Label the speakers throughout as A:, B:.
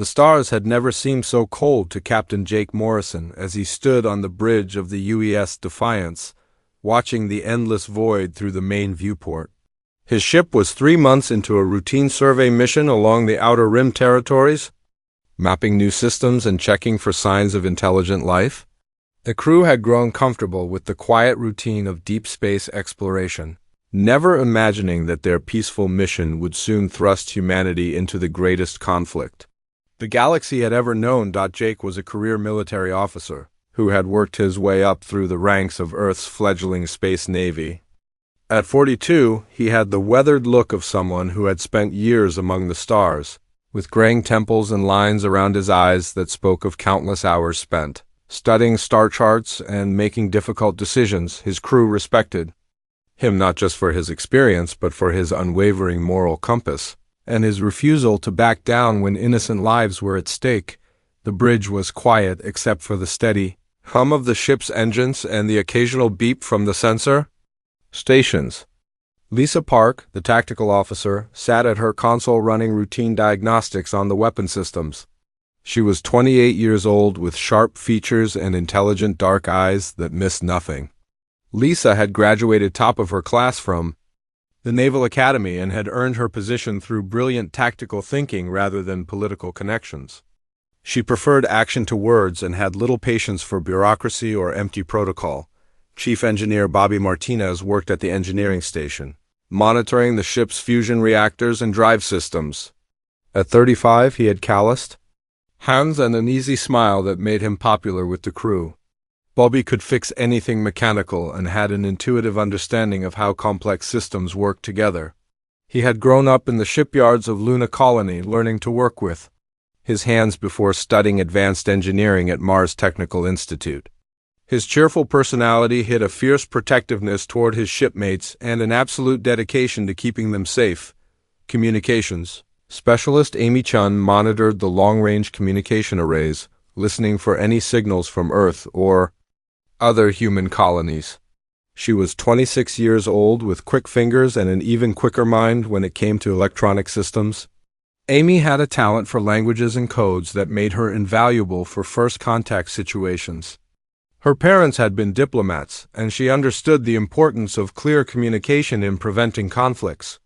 A: The stars had never seemed so cold to Captain Jake Morrison as he stood on the bridge of the UES Defiance, watching the endless void through the main viewport. His ship was 3 months into a routine survey mission along the Outer Rim territories, mapping new systems and checking for signs of intelligent life. The crew had grown comfortable with the quiet routine of deep space exploration, never imagining that their peaceful mission would soon thrust humanity into the greatest conflict the galaxy had ever known. Jake was a career military officer who had worked his way up through the ranks of Earth's fledgling space navy. At 42, he had the weathered look of someone who had spent years among the stars, with graying temples and lines around his eyes that spoke of countless hours spent studying star charts and making difficult decisions. His crew respected him not just for his experience, but for his unwavering moral compass and his refusal to back down when innocent lives were at stake. The bridge was quiet except for the steady hum of the ship's engines and the occasional beep from the sensor stations. Lisa Park, the tactical officer, sat at her console running routine diagnostics on the weapon systems. She was 28 years old with sharp features and intelligent dark eyes that missed nothing. Lisa had graduated top of her class from the Naval Academy and had earned her position through brilliant tactical thinking rather than political connections. She preferred action to words and had little patience for bureaucracy or empty protocol. Chief Engineer Bobby Martinez worked at the engineering station, monitoring the ship's fusion reactors and drive systems. At 35, he had calloused hands and an easy smile that made him popular with the crew. Bobby could fix anything mechanical and had an intuitive understanding of how complex systems worked together. He had grown up in the shipyards of Luna Colony, learning to work with his hands before studying advanced engineering at Mars Technical Institute. His cheerful personality hid a fierce protectiveness toward his shipmates and an absolute dedication to keeping them safe. Communications Specialist Amy Chun monitored the long-range communication arrays, listening for any signals from Earth or other human colonies. She was 26 years old with quick fingers and an even quicker mind when it came to electronic systems. Amy had a talent for languages and codes that made her invaluable for first contact situations. Her parents had been diplomats, and she understood the importance of clear communication in preventing conflicts.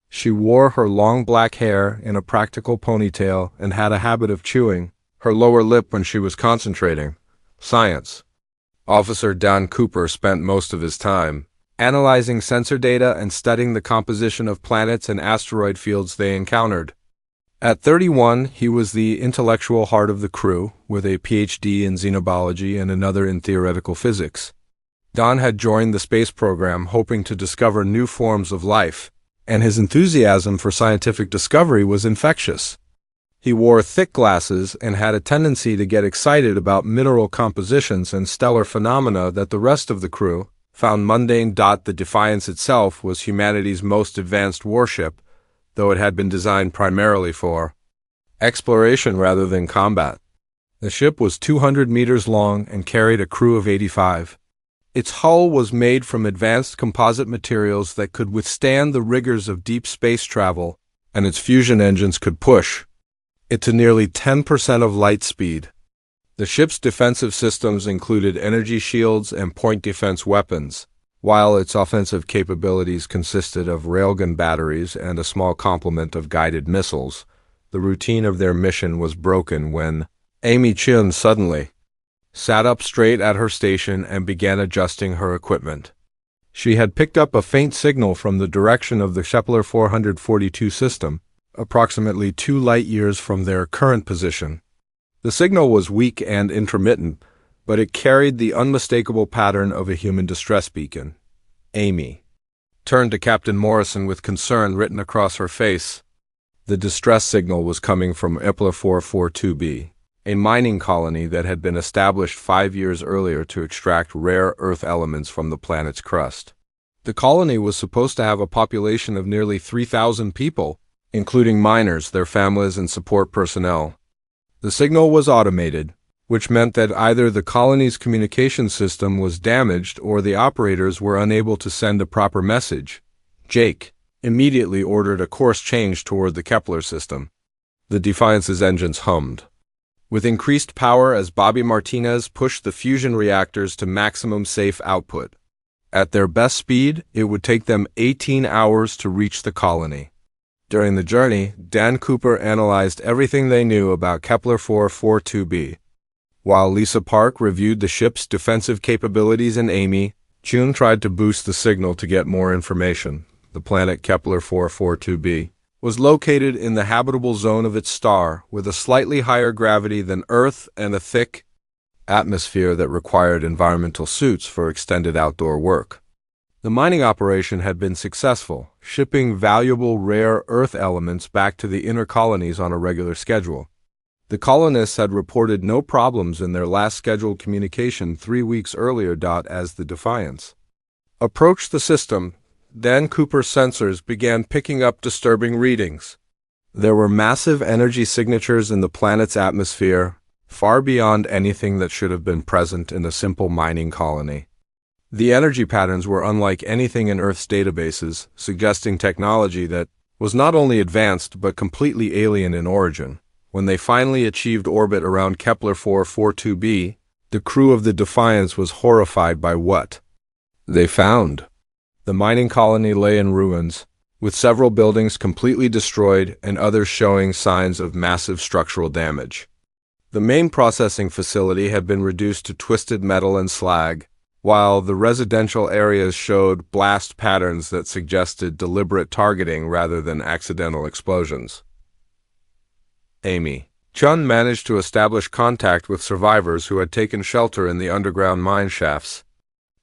A: She wore her long black hair in a practical ponytail and had a habit of chewing her lower lip when she was concentrating. Science Officer Don Cooper spent most of his time analyzing sensor data and studying the composition of planets and asteroid fields they encountered. At 31, he was the intellectual heart of the crew, with a PhD in xenobiology and another in theoretical physics. Don had joined the space program hoping to discover new forms of life, and his enthusiasm for scientific discovery was infectious. He wore thick glasses and had a tendency to get excited about mineral compositions and stellar phenomena that the rest of the crew found mundane. The Defiance itself was humanity's most advanced warship, though it had been designed primarily for exploration rather than combat. The ship was 200 meters long and carried a crew of 85. Its hull was made from advanced composite materials that could withstand the rigors of deep space travel, and its fusion engines could push it to nearly 10% of light speed. The ship's defensive systems included energy shields and point defense weapons, while its offensive capabilities consisted of railgun batteries and a small complement of guided missiles. The routine of their mission was broken when Amy Chun suddenly sat up straight at her station and began adjusting her equipment. She had picked up a faint signal from the direction of the Kepler 442 system, approximately 2 light-years from their current position. The signal was weak and intermittent, but it carried the unmistakable pattern of a human distress beacon. Amy turned to Captain Morrison with concern written across her face. The distress signal was coming from Kepler 442b, a mining colony that had been established 5 years earlier to extract rare Earth elements from the planet's crust. The colony was supposed to have a population of nearly 3,000 people, including miners, their families, and support personnel. The signal was automated, which meant that either the colony's communication system was damaged or the operators were unable to send a proper message. Jake immediately ordered a course change toward the Kepler system. The Defiance's engines hummed, with increased power as Bobby Martinez pushed the fusion reactors to maximum safe output. At their best speed, it would take them 18 hours to reach the colony. During the journey, Dan Cooper analyzed everything they knew about Kepler 442b. While Lisa Park reviewed the ship's defensive capabilities and Amy Chun tried to boost the signal to get more information. The planet Kepler 442b was located in the habitable zone of its star, with a slightly higher gravity than Earth and a thick atmosphere that required environmental suits for extended outdoor work. The mining operation had been successful, shipping valuable rare Earth elements back to the inner colonies on a regular schedule. The colonists had reported no problems in their last scheduled communication 3 weeks earlier. As the Defiance approached the system, Dan Cooper's sensors began picking up disturbing readings. There were massive energy signatures in the planet's atmosphere, far beyond anything that should have been present in a simple mining colony. The energy patterns were unlike anything in Earth's databases, suggesting technology that was not only advanced but completely alien in origin. When they finally achieved orbit around Kepler 442b, the crew of the Defiance was horrified by what they found. The mining colony lay in ruins, with several buildings completely destroyed and others showing signs of massive structural damage. The main processing facility had been reduced to twisted metal and slag, while the residential areas showed blast patterns that suggested deliberate targeting rather than accidental explosions. Amy Chun managed to establish contact with survivors who had taken shelter in the underground mine shafts.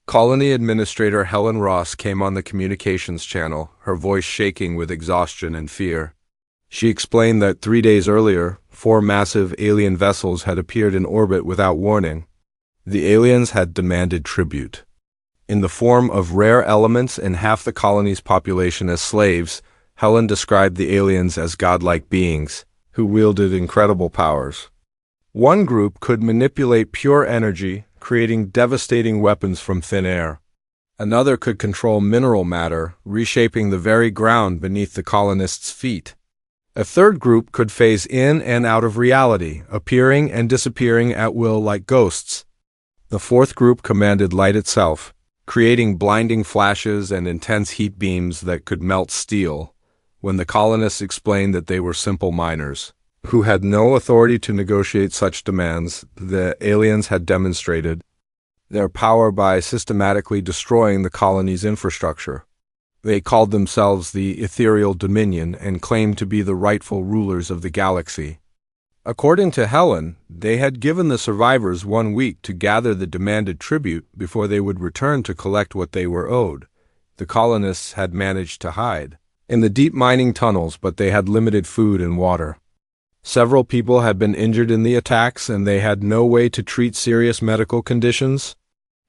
A: Colony Administrator Helen Ross came on the communications channel, her voice shaking with exhaustion and fear. She explained that 3 days earlier, 4 massive alien vessels had appeared in orbit without warning. The aliens had demanded tribute. In the form of rare elements and half the colony's population as slaves, Helen described the aliens as godlike beings who wielded incredible powers. One group could manipulate pure energy, creating devastating weapons from thin air. Another could control mineral matter, reshaping the very ground beneath the colonists' feet. A third group could phase in and out of reality, appearing and disappearing at will like ghosts. The fourth group commanded light itself, creating blinding flashes and intense heat beams that could melt steel. When the colonists explained that they were simple miners, who had no authority to negotiate such demands, the aliens had demonstrated their power by systematically destroying the colony's infrastructure. They called themselves the Ethereal Dominion and claimed to be the rightful rulers of the galaxy. According to Helen, they had given the survivors 1 week to gather the demanded tribute before they would return to collect what they were owed. The colonists had managed to hide in the deep mining tunnels, but they had limited food and water. Several people had been injured in the attacks, and they had no way to treat serious medical conditions.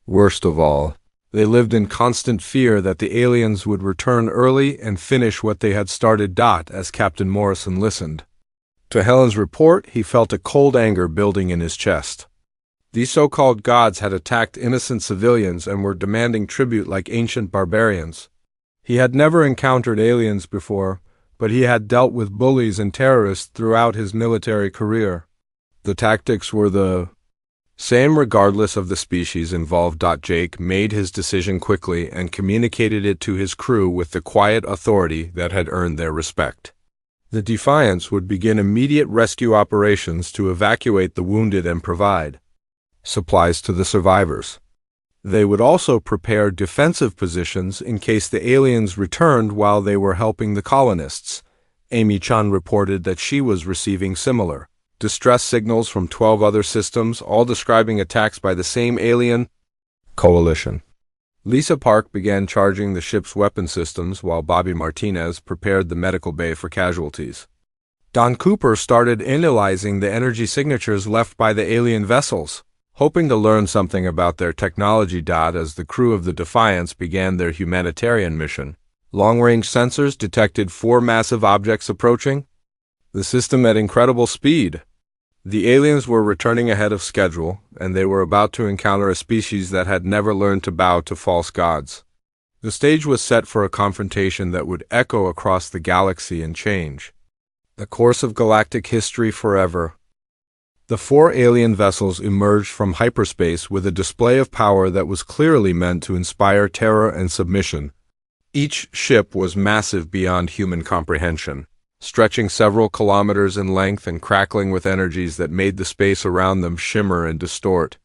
A: Worst of all, they lived in constant fear that the aliens would return early and finish what they had started. As Captain Morrison listened to Helen's report, he felt a cold anger building in his chest. These so-called gods had attacked innocent civilians and were demanding tribute like ancient barbarians. He had never encountered aliens before, but he had dealt with bullies and terrorists throughout his military career. The tactics were the same regardless of the species involved. Jake made his decision quickly and communicated it to his crew with the quiet authority that had earned their respect. The Defiance would begin immediate rescue operations to evacuate the wounded and provide supplies to the survivors. They would also prepare defensive positions in case the aliens returned while they were helping the colonists. Amy Chun reported that she was receiving similar distress signals from 12 other systems, all describing attacks by the same alien coalition. Lisa Park began charging the ship's weapon systems while Bobby Martinez prepared the medical bay for casualties. Don Cooper started analyzing the energy signatures left by the alien vessels, hoping to learn something about their technology. As the crew of the Defiance began their humanitarian mission, long-range sensors detected 4 massive objects approaching the system at incredible speed. The aliens were returning ahead of schedule, and they were about to encounter a species that had never learned to bow to false gods. The stage was set for a confrontation that would echo across the galaxy and change The course of galactic history forever. The four alien vessels emerged from hyperspace with a display of power that was clearly meant to inspire terror and submission. Each ship was massive beyond human comprehension, stretching several kilometers in length and crackling with energies that made the space around them shimmer and distort.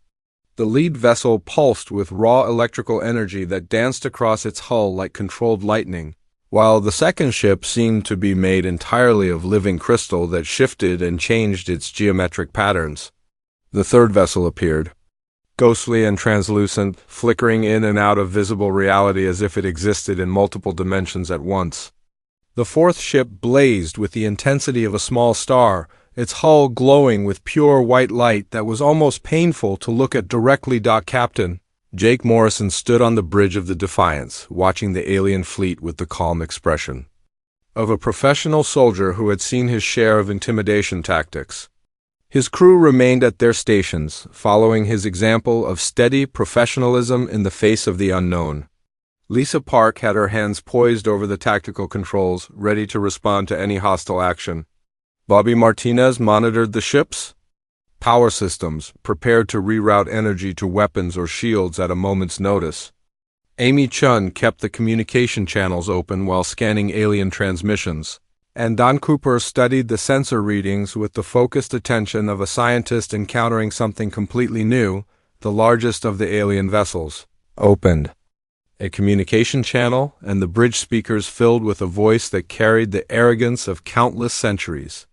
A: The lead vessel pulsed with raw electrical energy that danced across its hull like controlled lightning, while the second ship seemed to be made entirely of living crystal that shifted and changed its geometric patterns. The third vessel appeared, ghostly and translucent, flickering in and out of visible reality as if it existed in multiple dimensions at once. The fourth ship blazed with the intensity of a small star, its hull glowing with pure white light that was almost painful to look at directly. Captain Jake Morrison stood on the bridge of the Defiance, watching the alien fleet with the calm expression of a professional soldier who had seen his share of intimidation tactics. His crew remained at their stations, following his example of steady professionalism in the face of the unknown. Lisa Park had her hands poised over the tactical controls, ready to respond to any hostile action. Bobby Martinez monitored the ships, power systems, prepared to reroute energy to weapons or shields at a moment's notice. Amy Chun kept the communication channels open while scanning alien transmissions, and Don Cooper studied the sensor readings with the focused attention of a scientist encountering something completely new. The largest of the alien vessels opened a communication channel, and the bridge speakers filled with a voice that carried the arrogance of countless centuries.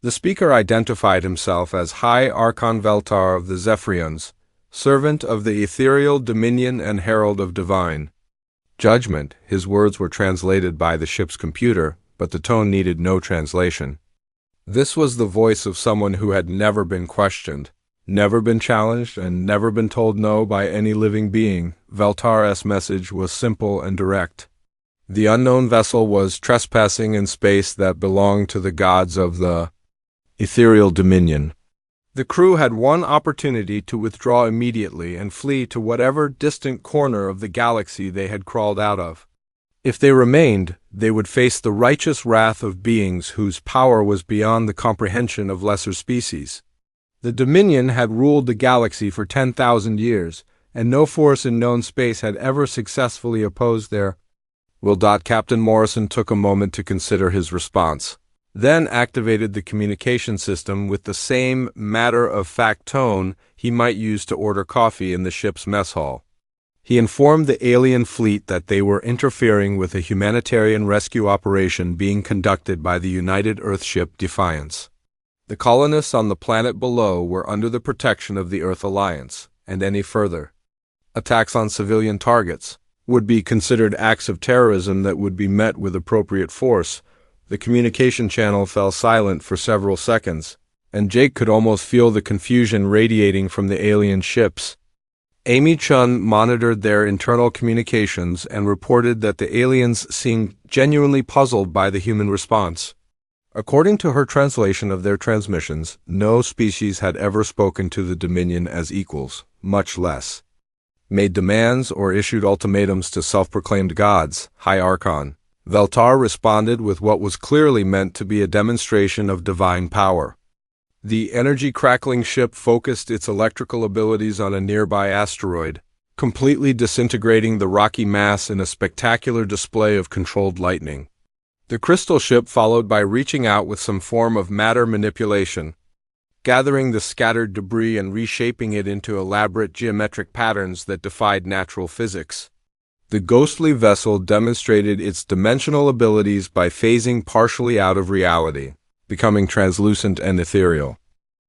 A: The speaker identified himself as High Archon Veltar of the Zephyrians, servant of the ethereal dominion and herald of divine judgment. His words were translated by the ship's computer, but the tone needed no translation. This was the voice of someone who had never been questioned, never been challenged, and never been told no by any living being. Veltar's message was simple and direct. The unknown vessel was trespassing in space that belonged to the gods of the ethereal dominion. The crew had one opportunity to withdraw immediately and flee to whatever distant corner of the galaxy they had crawled out of. If they remained, they would face the righteous wrath of beings whose power was beyond the comprehension of lesser species. The Dominion had ruled the galaxy for 10,000 years, and no force in known space had ever successfully opposed their will. Captain Morrison took a moment to consider his response, then activated the communication system with the same matter-of-fact tone he might use to order coffee in the ship's mess hall. He informed the alien fleet that they were interfering with a humanitarian rescue operation being conducted by the United Earthship Defiance. The colonists on the planet below were under the protection of the Earth Alliance, and any further attacks on civilian targets would be considered acts of terrorism that would be met with appropriate force. The communication channel fell silent for several seconds, and Jake could almost feel the confusion radiating from the alien ships. Amy Chun monitored their internal communications and reported that the aliens seemed genuinely puzzled by the human response. According to her translation of their transmissions, no species had ever spoken to the Dominion as equals, much less made demands or issued ultimatums to self-proclaimed gods. High Archon Veltar responded with what was clearly meant to be a demonstration of divine power. The energy-crackling ship focused its electrical abilities on a nearby asteroid, completely disintegrating the rocky mass in a spectacular display of controlled lightning. The crystal ship followed by reaching out with some form of matter manipulation, gathering the scattered debris and reshaping it into elaborate geometric patterns that defied natural physics. The ghostly vessel demonstrated its dimensional abilities by phasing partially out of reality, becoming translucent and ethereal.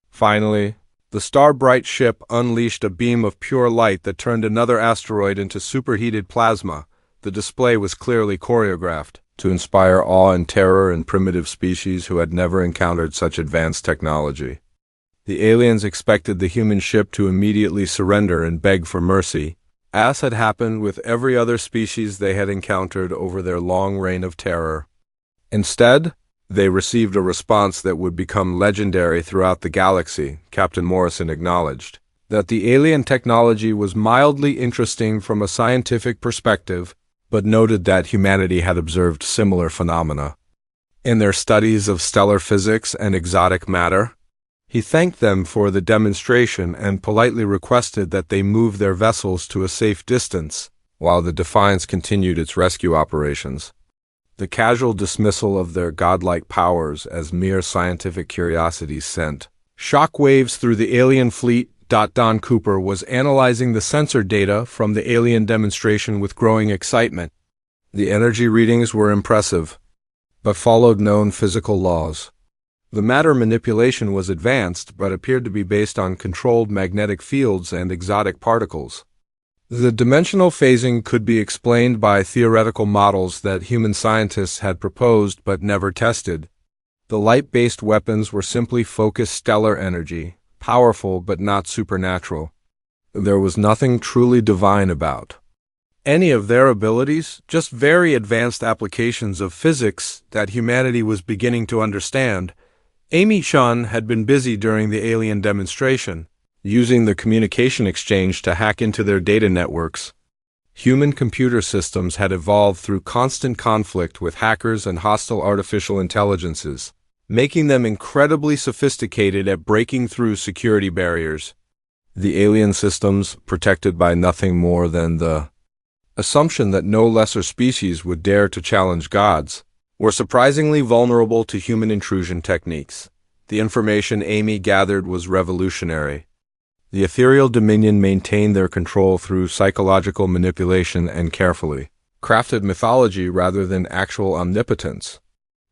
A: Finally, the star-bright ship unleashed a beam of pure light that turned another asteroid into superheated plasma. The display was clearly choreographed to inspire awe and terror in primitive species who had never encountered such advanced technology. The aliens expected the human ship to immediately surrender and beg for mercy, as had happened with every other species they had encountered over their long reign of terror. Instead, they received a response that would become legendary throughout the galaxy. Captain Morrison acknowledged that the alien technology was mildly interesting from a scientific perspective, but noted that humanity had observed similar phenomena in their studies of stellar physics and exotic matter. He thanked them for the demonstration and politely requested that they move their vessels to a safe distance while the Defiance continued its rescue operations. The casual dismissal of their godlike powers as mere scientific curiosities sent shockwaves through the alien fleet. Don Cooper was analyzing the sensor data from the alien demonstration with growing excitement. The energy readings were impressive, but followed known physical laws. The matter manipulation was advanced, but appeared to be based on controlled magnetic fields and exotic particles. The dimensional phasing could be explained by theoretical models that human scientists had proposed but never tested. The light-based weapons were simply focused stellar energy, powerful but not supernatural. There was nothing truly divine about any of their abilities, just very advanced applications of physics that humanity was beginning to understand. Amy Shun had been busy during the alien demonstration, using the communication exchange to hack into their data networks. Human computer systems had evolved through constant conflict with hackers and hostile artificial intelligences, making them incredibly sophisticated at breaking through security barriers. The alien systems, protected by nothing more than the assumption that no lesser species would dare to challenge gods, were surprisingly vulnerable to human intrusion techniques. The information Amy gathered was revolutionary. The ethereal dominion maintained their control through psychological manipulation and carefully crafted mythology rather than actual omnipotence.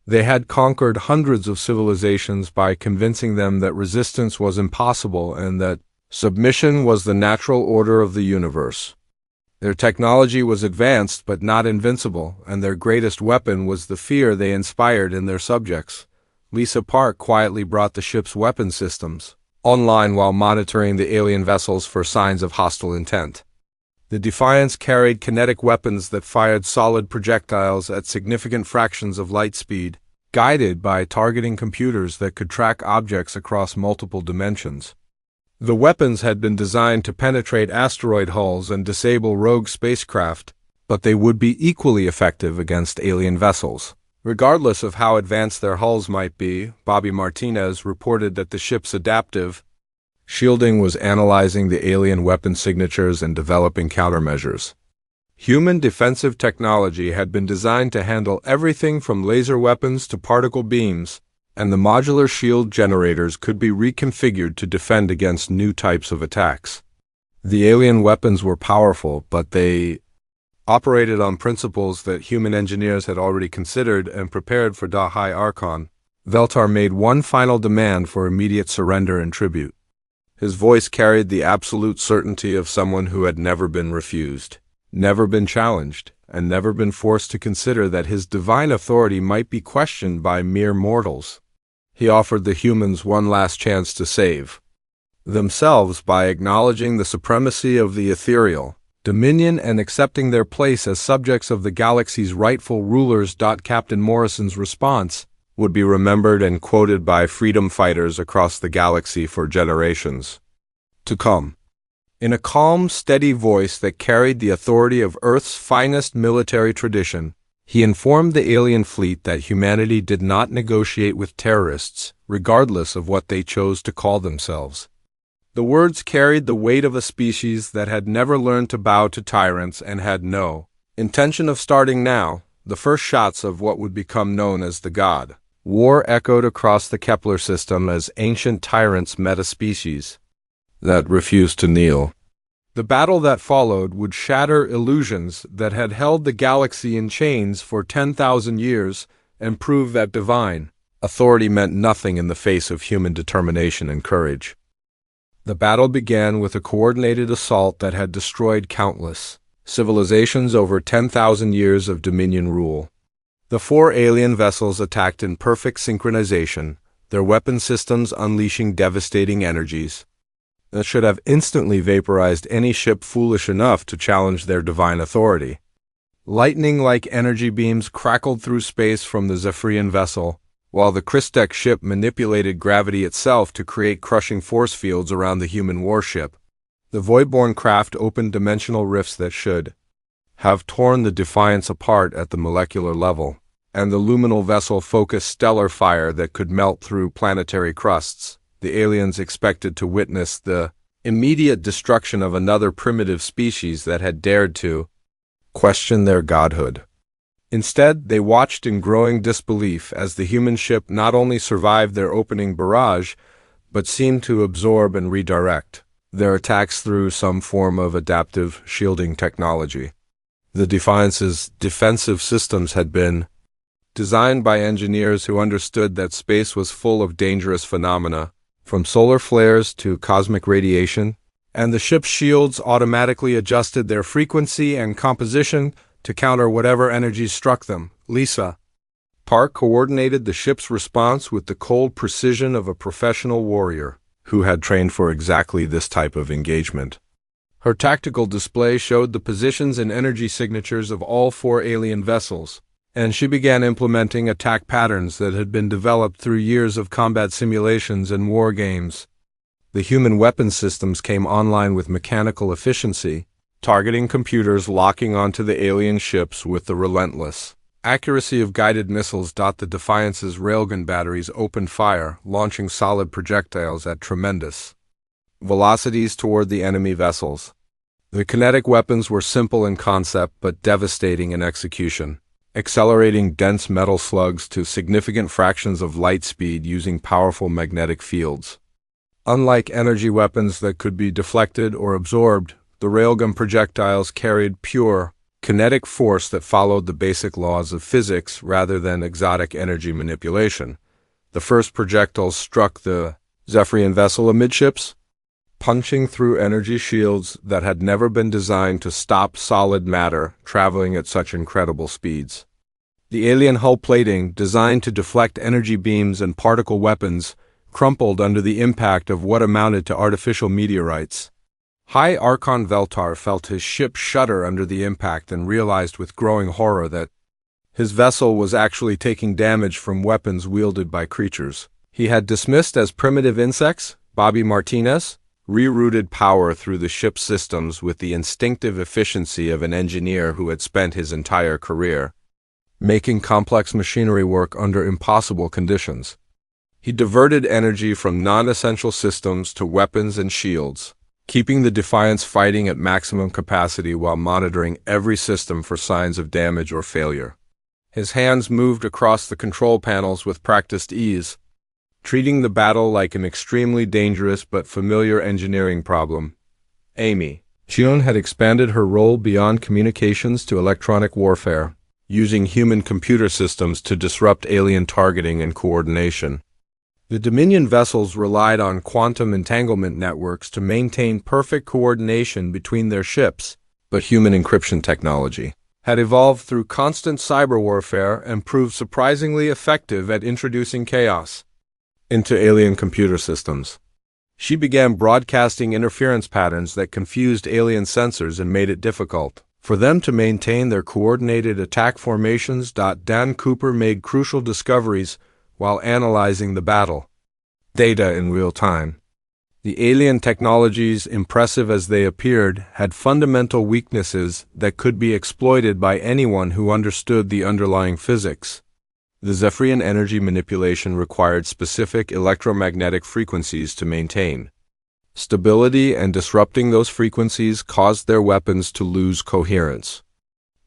A: They had conquered hundreds of civilizations by convincing them that resistance was impossible and that submission was the natural order of the universe. Their technology was advanced but not invincible, and their greatest weapon was the fear they inspired in their subjects. Lisa Park quietly brought the ship's weapon systems online while monitoring the alien vessels for signs of hostile intent. The Defiance carried kinetic weapons that fired solid projectiles at significant fractions of light speed, guided by targeting computers that could track objects across multiple dimensions. The weapons had been designed to penetrate asteroid hulls and disable rogue spacecraft, but they would be equally effective against alien vessels. Regardless of how advanced their hulls might be, Bobby Martinez reported that the ship's adaptive shielding was analyzing the alien weapon signatures and developing countermeasures. Human defensive technology had been designed to handle everything from laser weapons to particle beams, and the modular shield generators could be reconfigured to defend against new types of attacks. The alien weapons were powerful, but they operated on principles that human engineers had already considered and prepared for Da High Archon. Veltar made one final demand for immediate surrender and tribute. His voice carried the absolute certainty of someone who had never been refused, never been challenged, and never been forced to consider that his divine authority might be questioned by mere mortals. He offered the humans one last chance to save themselves by acknowledging the supremacy of the ethereal dominion and accepting their place as subjects of the galaxy's rightful rulers. Captain Morrison's response would be remembered and quoted by freedom fighters across the galaxy for generations to come. In a calm, steady voice that carried the authority of Earth's finest military tradition, he informed the alien fleet that humanity did not negotiate with terrorists, regardless of what they chose to call themselves. The words carried the weight of a species that had never learned to bow to tyrants and had no intention of starting now. The first shots of what would become known as the God War echoed across the Kepler system as ancient tyrants met a species that refused to kneel. The battle that followed would shatter illusions that had held the galaxy in chains for 10,000 years and prove that divine authority meant nothing in the face of human determination and courage. The battle began with a coordinated assault that had destroyed countless civilizations over 10,000 years of Dominion rule. The 4 alien vessels attacked in perfect synchronization, their weapon systems unleashing devastating energies that should have instantly vaporized any ship foolish enough to challenge their divine authority. Lightning-like energy beams crackled through space from the Zephyrian vessel, while the Christek ship manipulated gravity itself to create crushing force fields around the human warship. The Voidborn craft opened dimensional rifts that should have torn the Defiance apart at the molecular level. and the luminal vessel focused stellar fire that could melt through planetary crusts. The aliens expected to witness the immediate destruction of another primitive species that had dared to question their godhood. Instead, they watched in growing disbelief as the human ship not only survived their opening barrage, but seemed to absorb and redirect their attacks through some form of adaptive shielding technology. The Defiance's defensive systems had been designed by engineers who understood that space was full of dangerous phenomena, from solar flares to cosmic radiation, and the ship's shields automatically adjusted their frequency and composition to counter whatever energy struck them. Lisa Park coordinated the ship's response with the cold precision of a professional warrior who had trained for exactly this type of engagement. Her tactical display showed the positions and energy signatures of all 4 alien vessels, and she began implementing attack patterns that had been developed through years of combat simulations and war games. The human weapons systems came online with mechanical efficiency, targeting computers locking onto the alien ships with the relentless accuracy of guided missiles. The Defiance's railgun batteries opened fire, launching solid projectiles at tremendous velocities toward the enemy vessels. The kinetic weapons were simple in concept but devastating in execution, accelerating dense metal slugs to significant fractions of light speed using powerful magnetic fields. Unlike energy weapons that could be deflected or absorbed, the railgun projectiles carried pure, kinetic force that followed the basic laws of physics rather than exotic energy manipulation. The first projectiles struck the Zephyrian vessel amidships, punching through energy shields that had never been designed to stop solid matter traveling at such incredible speeds. The alien hull plating, designed to deflect energy beams and particle weapons, crumpled under the impact of what amounted to artificial meteorites. High Archon Veltar felt his ship shudder under the impact and realized with growing horror that his vessel was actually taking damage from weapons wielded by creatures he had dismissed as primitive insects. Bobby Martinez rerouted power through the ship's systems with the instinctive efficiency of an engineer who had spent his entire career making complex machinery work under impossible conditions. He diverted energy from non-essential systems to weapons and shields, keeping the Defiance fighting at maximum capacity while monitoring every system for signs of damage or failure. His hands moved across the control panels with practiced ease, treating the battle like an extremely dangerous but familiar engineering problem. Amy Chion had expanded her role beyond communications to electronic warfare, using human computer systems to disrupt alien targeting and coordination. The Dominion vessels relied on quantum entanglement networks to maintain perfect coordination between their ships, but human encryption technology had evolved through constant cyber warfare and proved surprisingly effective at introducing chaos into alien computer systems. She began broadcasting interference patterns that confused alien sensors and made it difficult for them to maintain their coordinated attack formations. Dan Cooper made crucial discoveries while analyzing the battle data in real time. The alien technologies, impressive as they appeared, had fundamental weaknesses that could be exploited by anyone who understood the underlying physics. The Zephyrian energy manipulation required specific electromagnetic frequencies to maintain stability, and disrupting those frequencies caused their weapons to lose coherence.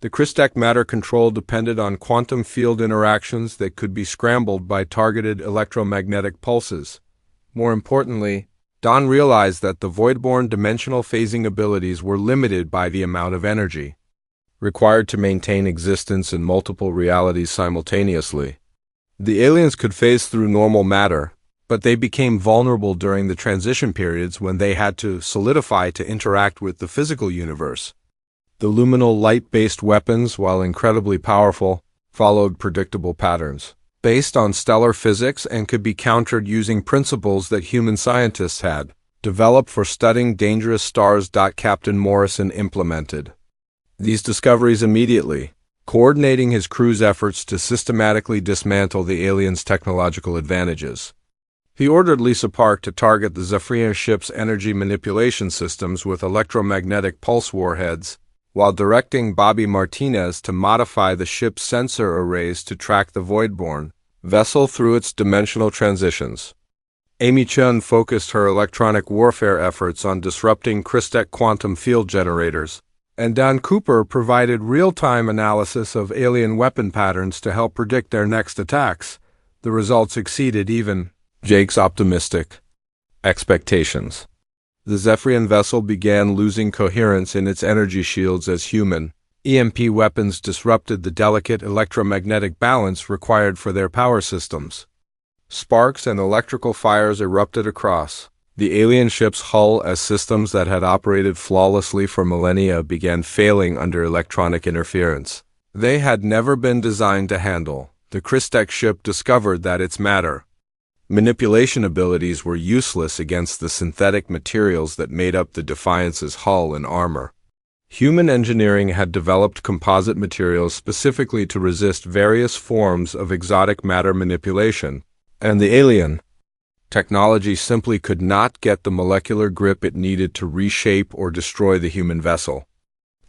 A: The crystalline matter control depended on quantum field interactions that could be scrambled by targeted electromagnetic pulses. More importantly, Don realized that the voidborn dimensional phasing abilities were limited by the amount of energy required to maintain existence in multiple realities simultaneously. The aliens could phase through normal matter, but they became vulnerable during the transition periods when they had to solidify to interact with the physical universe. The luminal light-based weapons, while incredibly powerful, followed predictable patterns based on stellar physics and could be countered using principles that human scientists had developed for studying dangerous stars. Captain Morrison implemented these discoveries immediately, coordinating his crew's efforts to systematically dismantle the aliens' technological advantages. He ordered Lisa Park to target the Zephyrian ship's energy manipulation systems with electromagnetic pulse warheads, while directing Bobby Martinez to modify the ship's sensor arrays to track the Voidborn vessel through its dimensional transitions. Amy Chun focused her electronic warfare efforts on disrupting Christek quantum field generators, and Dan Cooper provided real-time analysis of alien weapon patterns to help predict their next attacks. The results exceeded even Jake's optimistic expectations. The Zephyrian vessel began losing coherence in its energy shields as human EMP weapons disrupted the delicate electromagnetic balance required for their power systems. Sparks and electrical fires erupted across the alien ship's hull as systems that had operated flawlessly for millennia began failing under electronic interference they had never been designed to handle. The Christek ship discovered that its matter manipulation abilities were useless against the synthetic materials that made up the Defiance's hull and armor. Human engineering had developed composite materials specifically to resist various forms of exotic matter manipulation, and the alien technology simply could not get the molecular grip it needed to reshape or destroy the human vessel.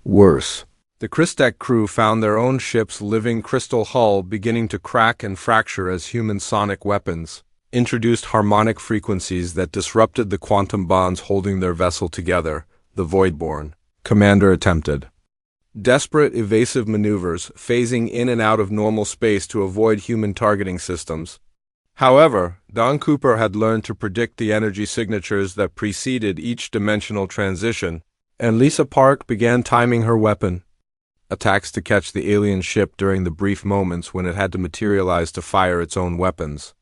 A: Worse, the Christek crew found their own ship's living crystal hull beginning to crack and fracture as human sonic weapons introduced harmonic frequencies that disrupted the quantum bonds holding their vessel together. The Voidborn commander attempted desperate evasive maneuvers, phasing in and out of normal space to avoid human targeting systems. However, Don Cooper had learned to predict the energy signatures that preceded each dimensional transition, and Lisa Park began timing her weapon attacks to catch the alien ship during the brief moments when it had to materialize to fire its own weapons.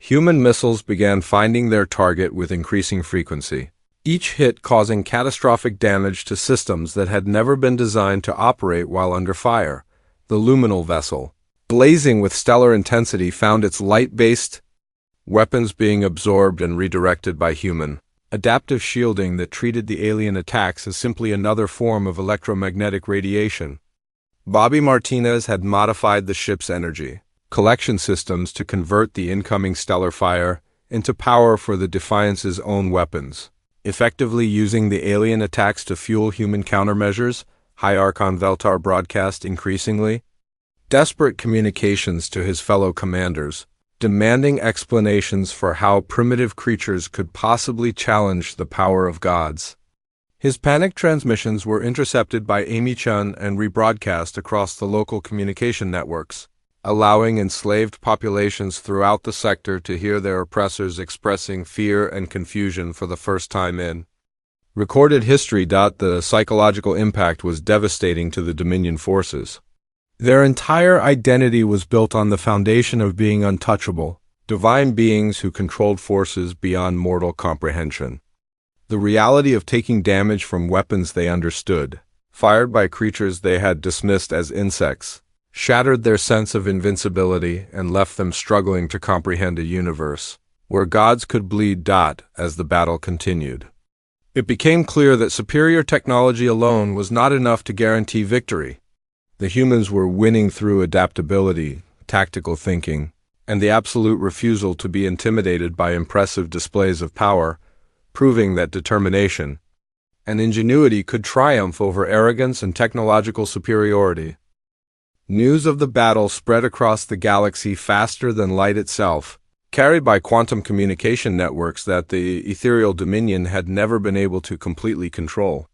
A: Human missiles began finding their target with increasing frequency, each hit causing catastrophic damage to systems that had never been designed to operate while under fire. The luminal vessel, blazing with stellar intensity, found its light-based weapons being absorbed and redirected by human adaptive shielding that treated the alien attacks as simply another form of electromagnetic radiation. Bobby Martinez had modified the ship's energy collection systems to convert the incoming stellar fire into power for the Defiance's own weapons, effectively using the alien attacks to fuel human countermeasures. High Archon Veltar broadcast increasingly desperate communications to his fellow commanders, demanding explanations for how primitive creatures could possibly challenge the power of gods. His panicked transmissions were intercepted by Amy Chun and rebroadcast across the local communication networks, allowing enslaved populations throughout the sector to hear their oppressors expressing fear and confusion for the first time in recorded history. The psychological impact was devastating to the Dominion forces. Their entire identity was built on the foundation of being untouchable, divine beings who controlled forces beyond mortal comprehension. The reality of taking damage from weapons they understood, fired by creatures they had dismissed as insects, shattered their sense of invincibility and left them struggling to comprehend a universe where gods could bleed. As the battle continued, it became clear that superior technology alone was not enough to guarantee victory. The humans were winning through adaptability, tactical thinking, and the absolute refusal to be intimidated by impressive displays of power, proving that determination and ingenuity could triumph over arrogance and technological superiority. News of the battle spread across the galaxy faster than light itself, carried by quantum communication networks that the ethereal Dominion had never been able to completely control.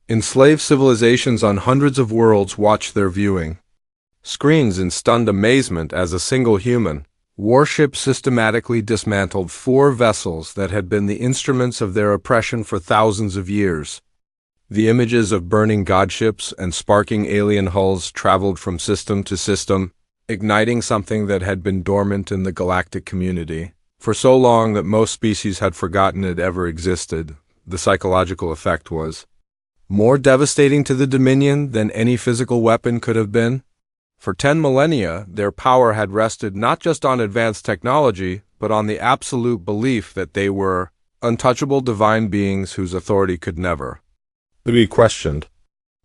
A: Enslaved civilizations on hundreds of worlds watched their viewing screens in stunned amazement as a single human warship systematically dismantled 4 vessels that had been the instruments of their oppression for thousands of years. The images of burning godships and sparking alien hulls traveled from system to system, igniting something that had been dormant in the galactic community for so long that most species had forgotten it ever existed. The psychological effect was more devastating to the Dominion than any physical weapon could have been. For 10 millennia, their power had rested not just on advanced technology, but on the absolute belief that they were untouchable divine beings whose authority could never be questioned.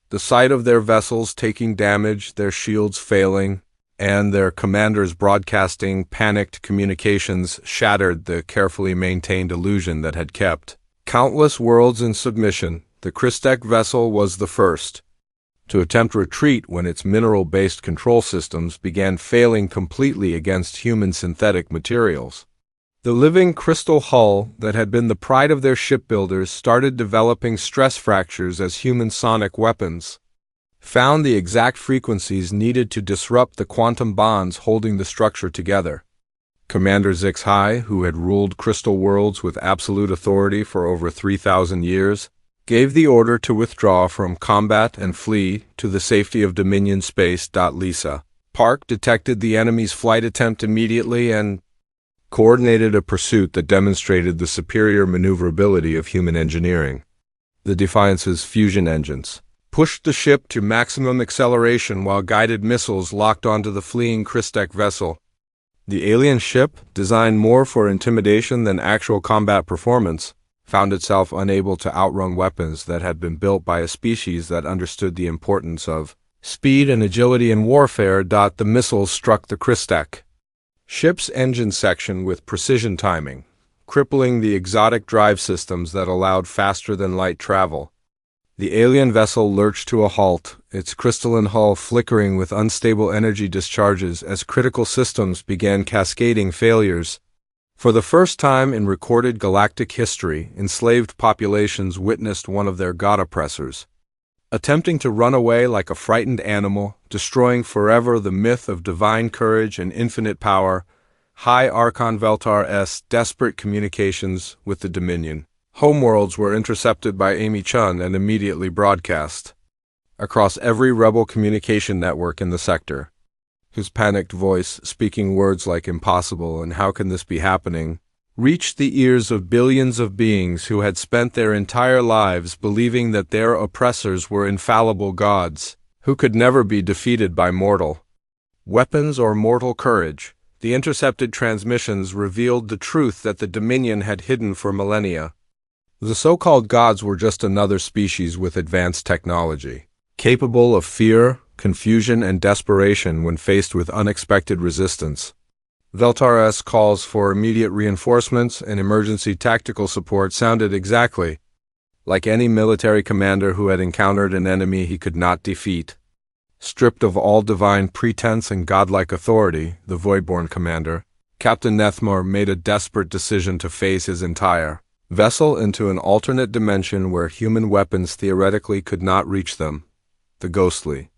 A: The sight of their vessels taking damage, their shields failing, and their commanders broadcasting panicked communications shattered the carefully maintained illusion that had kept countless worlds in submission. The Christek vessel was the first to attempt retreat when its mineral-based control systems began failing completely against human synthetic materials. The living crystal hull that had been the pride of their shipbuilders started developing stress fractures as human sonic weapons found the exact frequencies needed to disrupt the quantum bonds holding the structure together. Commander Zix-Hai, who had ruled crystal worlds with absolute authority for over 3,000 years, gave the order to withdraw from combat and flee to the safety of Dominion space. Lisa Park detected the enemy's flight attempt immediately and coordinated a pursuit that demonstrated the superior maneuverability of human engineering. The Defiance's fusion engines pushed the ship to maximum acceleration while guided missiles locked onto the fleeing Christek vessel. The alien ship, designed more for intimidation than actual combat performance, found itself unable to outrun weapons that had been built by a species that understood the importance of speed and agility in warfare. The missiles struck the Christek ship's engine section with precision timing, crippling the exotic drive systems that allowed faster-than-light travel. The alien vessel lurched to a halt, its crystalline hull flickering with unstable energy discharges as critical systems began cascading failures. For the first time in recorded galactic history, enslaved populations witnessed one of their god oppressors attempting to run away like a frightened animal, destroying forever the myth of divine courage and infinite power. High Archon Veltar's desperate communications with the Dominion homeworlds were intercepted by Amy Chun and immediately broadcast across every rebel communication network in the sector, whose panicked voice, speaking words like impossible and how can this be happening, reached the ears of billions of beings who had spent their entire lives believing that their oppressors were infallible gods, who could never be defeated by mortal weapons or mortal courage. The intercepted transmissions revealed the truth that the Dominion had hidden for millennia. The so-called gods were just another species with advanced technology, capable of fear, confusion, and desperation when faced with unexpected resistance. Veltar's calls for immediate reinforcements and emergency tactical support sounded exactly like any military commander who had encountered an enemy he could not defeat. Stripped of all divine pretense and godlike authority, the Voidborn commander, Captain Nethmar, made a desperate decision to phase his entire vessel into an alternate dimension where human weapons theoretically could not reach them. The ghostly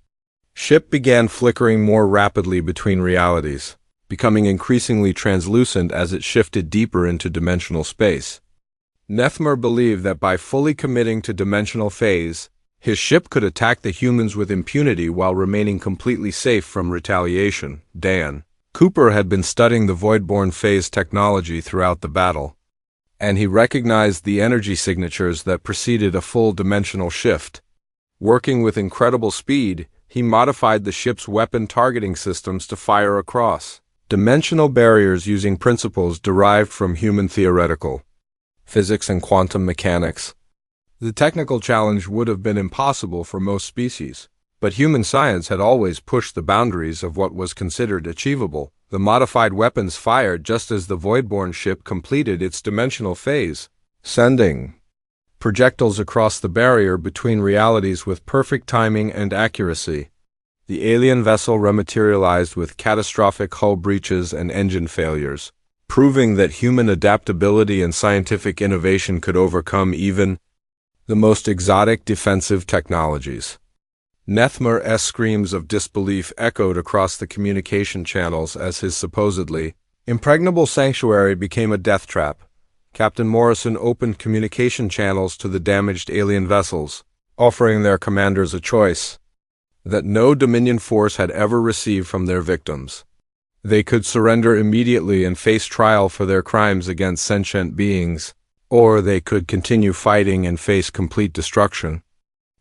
A: ship began flickering more rapidly between realities, becoming increasingly translucent as it shifted deeper into dimensional space. Nethmar believed that by fully committing to dimensional phase, his ship could attack the humans with impunity while remaining completely safe from retaliation. Dan Cooper had been studying the Voidborn phase technology throughout the battle, and he recognized the energy signatures that preceded a full dimensional shift. Working with incredible speed, he modified the ship's weapon targeting systems to fire across dimensional barriers using principles derived from human theoretical physics and quantum mechanics. The technical challenge would have been impossible for most species, but human science had always pushed the boundaries of what was considered achievable. The modified weapons fired just as the Voidborn ship completed its dimensional phase, sending projectiles across the barrier between realities with perfect timing and accuracy. The alien vessel rematerialized with catastrophic hull breaches and engine failures, proving that human adaptability and scientific innovation could overcome even the most exotic defensive technologies. Nethmar's screams of disbelief echoed across the communication channels as his supposedly impregnable sanctuary became a death trap. Captain Morrison opened communication channels to the damaged alien vessels, offering their commanders a choice that no Dominion force had ever received from their victims. They could surrender immediately and face trial for their crimes against sentient beings, or they could continue fighting and face complete destruction.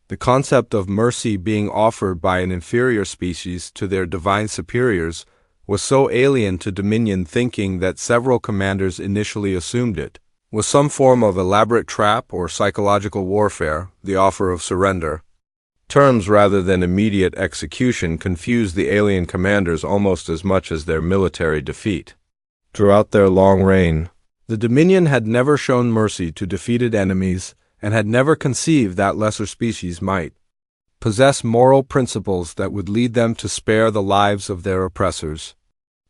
A: The concept of mercy being offered by an inferior species to their divine superiors was so alien to Dominion thinking that several commanders initially assumed it was some form of elaborate trap or psychological warfare. The offer of surrender terms rather than immediate execution confused the alien commanders almost as much as their military defeat. Throughout their long reign, the Dominion had never shown mercy to defeated enemies and had never conceived that lesser species might. possess moral principles that would lead them to spare the lives of their oppressors.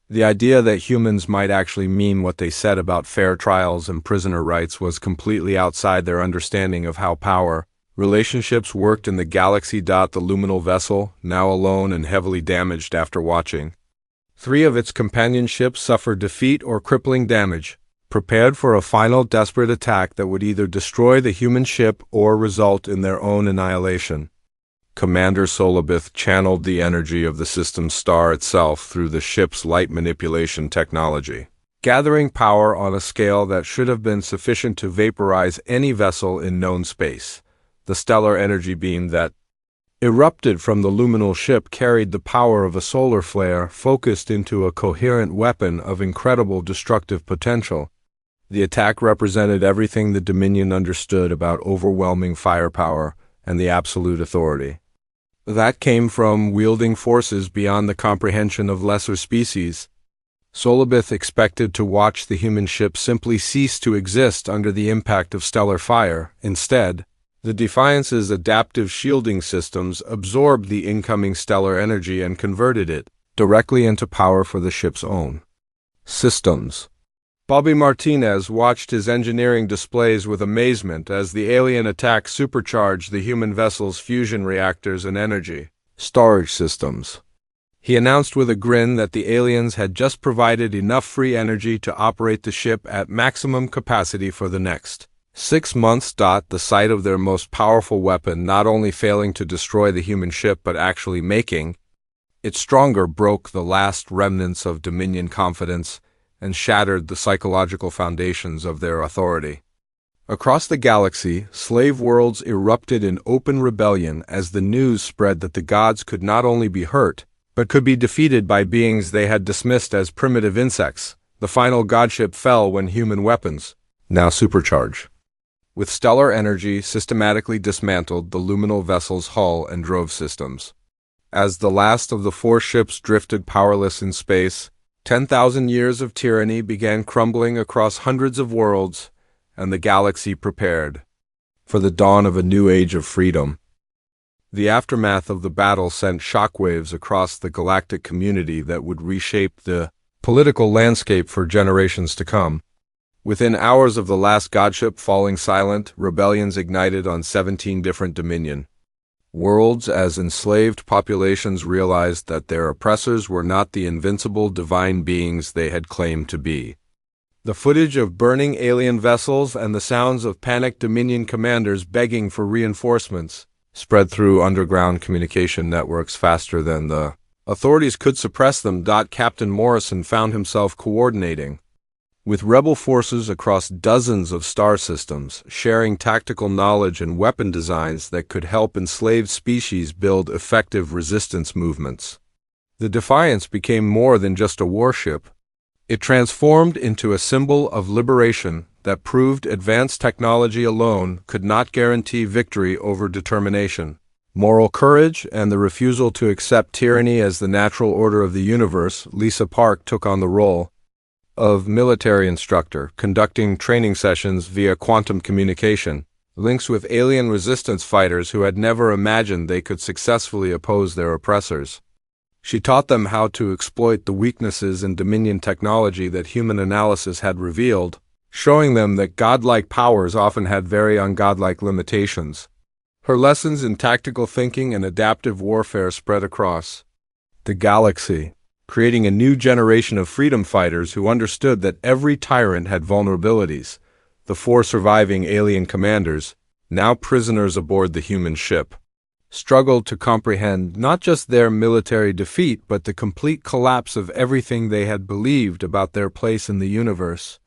A: The idea that humans might actually mean what they said about fair trials and prisoner rights was completely outside their understanding of how power, relationships worked in the galaxy. The luminal vessel, now alone and heavily damaged after watching 3 of its companion ships suffer defeat or crippling damage, prepared for a final desperate attack that would either destroy the human ship or result in their own annihilation. Commander Solabith channeled the energy of the system's star itself through the ship's light manipulation technology, gathering power on a scale that should have been sufficient to vaporize any vessel in known space. The stellar energy beam that erupted from the luminal ship carried the power of a solar flare focused into a coherent weapon of incredible destructive potential. The attack represented everything the Dominion understood about overwhelming firepower and the absolute authority that came from wielding forces beyond the comprehension of lesser species. Solabith expected to watch the human ship simply cease to exist under the impact of stellar fire. Instead, the Defiance's adaptive shielding systems absorbed the incoming stellar energy and converted it directly into power for the ship's own systems. Bobby Martinez watched his engineering displays with amazement as the alien attack supercharged the human vessel's fusion reactors and energy storage systems. He announced with a grin that the aliens had just provided enough free energy to operate the ship at maximum capacity for the next 6 months. The sight of their most powerful weapon not only failing to destroy the human ship but actually making it stronger broke the last remnants of Dominion confidence and shattered the psychological foundations of their authority. Across the galaxy, slave worlds erupted in open rebellion as the news spread that the gods could not only be hurt, but could be defeated by beings they had dismissed as primitive insects. The final godship fell when human weapons, now supercharged with stellar energy, systematically dismantled the luminal vessel's hull and drove systems. As the last of the 4 ships drifted powerless in space, 10,000 years of tyranny began crumbling across hundreds of worlds, and the galaxy prepared for the dawn of a new age of freedom. The aftermath of the battle sent shockwaves across the galactic community that would reshape the political landscape for generations to come. Within hours of the last godship falling silent, rebellions ignited on 17 different Dominion worlds as enslaved populations realized that their oppressors were not the invincible divine beings they had claimed to be. The footage of burning alien vessels and the sounds of panicked Dominion commanders begging for reinforcements spread through underground communication networks faster than the authorities could suppress them. Captain Morrison found himself coordinating with rebel forces across dozens of star systems, sharing tactical knowledge and weapon designs that could help enslaved species build effective resistance movements. The Defiance became more than just a warship. It transformed into a symbol of liberation that proved advanced technology alone could not guarantee victory over determination, moral courage, and the refusal to accept tyranny as the natural order of the universe. Lisa Park took on the role of military instructor, conducting training sessions via quantum communication, links with alien resistance fighters who had never imagined they could successfully oppose their oppressors. She taught them how to exploit the weaknesses in Dominion technology that human analysis had revealed, showing them that godlike powers often had very ungodlike limitations. Her lessons in tactical thinking and adaptive warfare spread across the galaxy, creating a new generation of freedom fighters who understood that every tyrant had vulnerabilities. The 4 surviving alien commanders, now prisoners aboard the human ship, struggled to comprehend not just their military defeat but the complete collapse of everything they had believed about their place in the universe.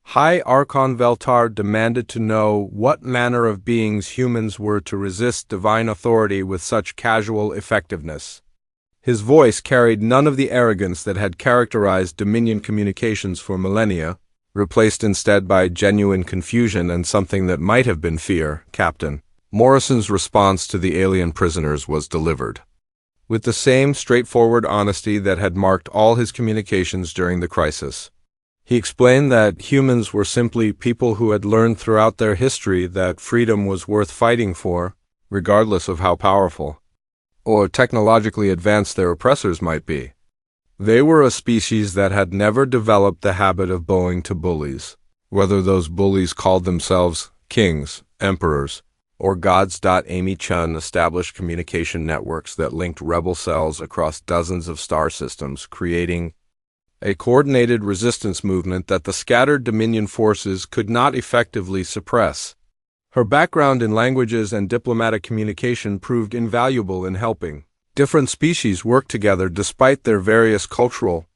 A: High Archon Veltar demanded to know what manner of beings humans were to resist divine authority with such casual effectiveness. His voice carried none of the arrogance that had characterized Dominion communications for millennia, replaced instead by genuine confusion and something that might have been fear. Captain Morrison's response to the alien prisoners was delivered with the same straightforward honesty that had marked all his communications during the crisis. He explained that humans were simply people who had learned throughout their history that freedom was worth fighting for, regardless of how powerful or technologically advanced their oppressors might be. They were a species that had never developed the habit of bowing to bullies, whether those bullies called themselves kings, emperors, or gods. Amy Chun established communication networks that linked rebel cells across dozens of star systems, creating a coordinated resistance movement that the scattered Dominion forces could not effectively suppress. Her background in languages and diplomatic communication proved invaluable in helping different species work together despite their various cultural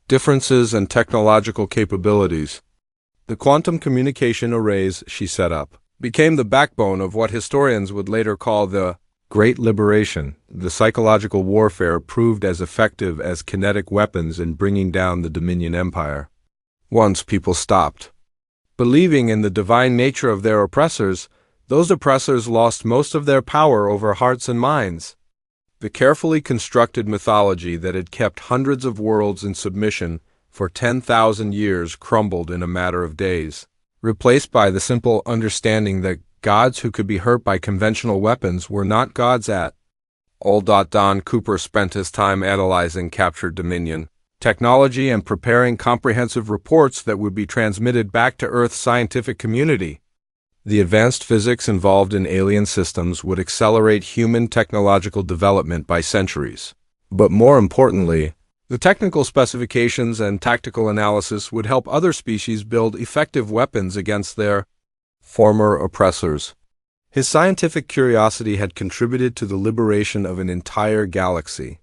A: differences and technological capabilities. The quantum communication arrays she set up became the backbone of what historians would later call the Great Liberation. The psychological warfare proved as effective as kinetic weapons in bringing down the Dominion Empire. Once people stopped believing in the divine nature of their oppressors, those oppressors lost most of their power over hearts and minds. The carefully constructed mythology that had kept hundreds of worlds in submission for 10,000 years crumbled in a matter of days, replaced by the simple understanding that gods who could be hurt by conventional weapons were not gods at all. Don Cooper spent his time analyzing captured Dominion technology and preparing comprehensive reports that would be transmitted back to Earth's scientific community. The advanced physics involved in alien systems would accelerate human technological development by centuries. But more importantly, the technical specifications and tactical analysis would help other species build effective weapons against their former oppressors. His scientific curiosity had contributed to the liberation of an entire galaxy.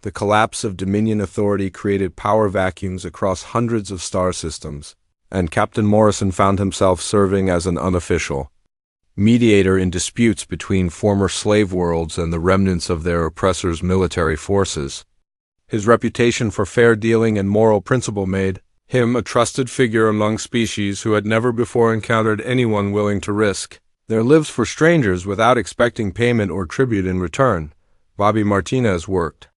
A: The collapse of Dominion authority created power vacuums across hundreds of star systems, and Captain Morrison found himself serving as an unofficial mediator in disputes between former slave worlds and the remnants of their oppressors' military forces. His reputation for fair dealing and moral principle made him a trusted figure among species who had never before encountered anyone willing to risk their lives for strangers without expecting payment or tribute in return. Bobby Martinez worked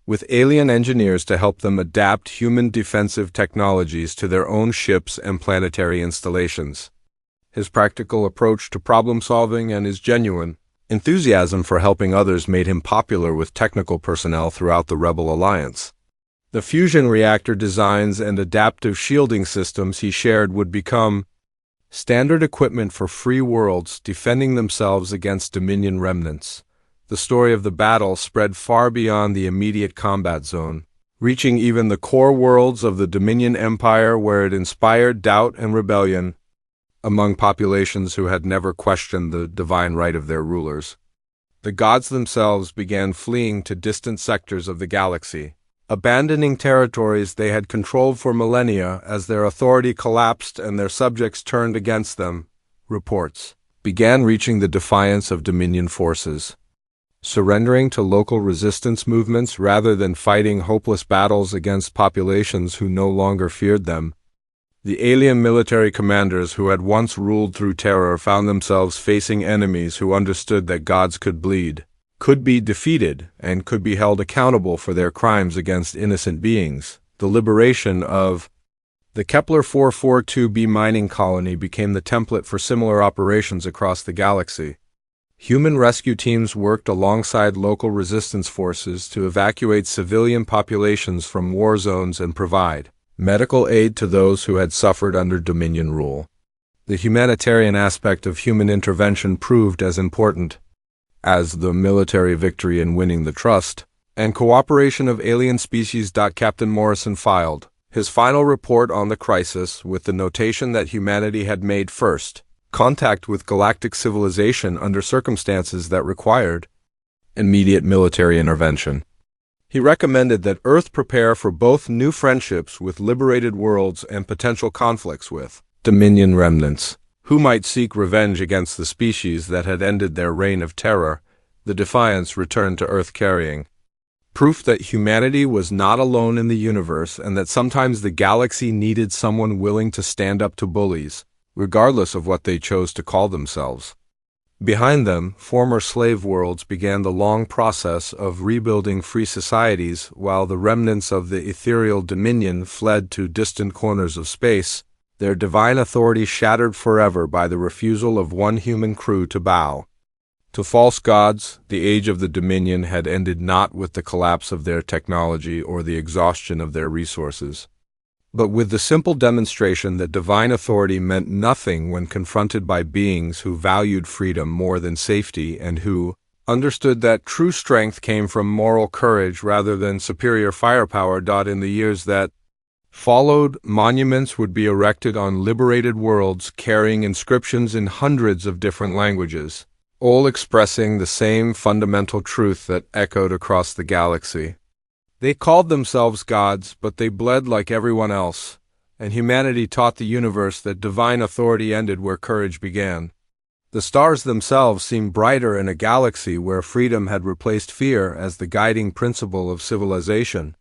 A: with alien engineers to help them adapt human defensive technologies to their own ships and planetary installations. His practical approach to problem solving and his genuine enthusiasm for helping others made him popular with technical personnel throughout the Rebel Alliance. The fusion reactor designs and adaptive shielding systems he shared would become standard equipment for free worlds defending themselves against Dominion remnants. The story of the battle spread far beyond the immediate combat zone, reaching even the core worlds of the Dominion Empire, where it inspired doubt and rebellion among populations who had never questioned the divine right of their rulers. The gods themselves began fleeing to distant sectors of the galaxy, abandoning territories they had controlled for millennia as their authority collapsed and their subjects turned against them. Reports began reaching the defiance of Dominion forces, surrendering to local resistance movements rather than fighting hopeless battles against populations who no longer feared them. The alien military commanders who had once ruled through terror found themselves facing enemies who understood that gods could bleed, could be defeated, and could be held accountable for their crimes against innocent beings. The liberation of the Kepler 442b mining colony became the template for similar operations across the galaxy. Human rescue teams worked alongside local resistance forces to evacuate civilian populations from war zones and provide medical aid to those who had suffered under Dominion rule. The humanitarian aspect of human intervention proved as important as the military victory in winning the trust and cooperation of alien species. Captain Morrison filed his final report on the crisis with the notation that humanity had made first contact with galactic civilization under circumstances that required immediate military intervention. He recommended that Earth prepare for both new friendships with liberated worlds and potential conflicts with Dominion remnants, who might seek revenge against the species that had ended their reign of terror. The Defiance returned to Earth carrying proof that humanity was not alone in the universe and that sometimes the galaxy needed someone willing to stand up to bullies, regardless of what they chose to call themselves. Behind them, former slave worlds began the long process of rebuilding free societies while the remnants of the ethereal Dominion fled to distant corners of space, their divine authority shattered forever by the refusal of one human crew to bow. To false gods, the age of the Dominion had ended not with the collapse of their technology or the exhaustion of their resources, but with the simple demonstration that divine authority meant nothing when confronted by beings who valued freedom more than safety and who understood that true strength came from moral courage rather than superior firepower. In the years that followed, monuments would be erected on liberated worlds carrying inscriptions in hundreds of different languages, all expressing the same fundamental truth that echoed across the galaxy. They called themselves gods, but they bled like everyone else, and humanity taught the universe that divine authority ended where courage began. The stars themselves seemed brighter in a galaxy where freedom had replaced fear as the guiding principle of civilization.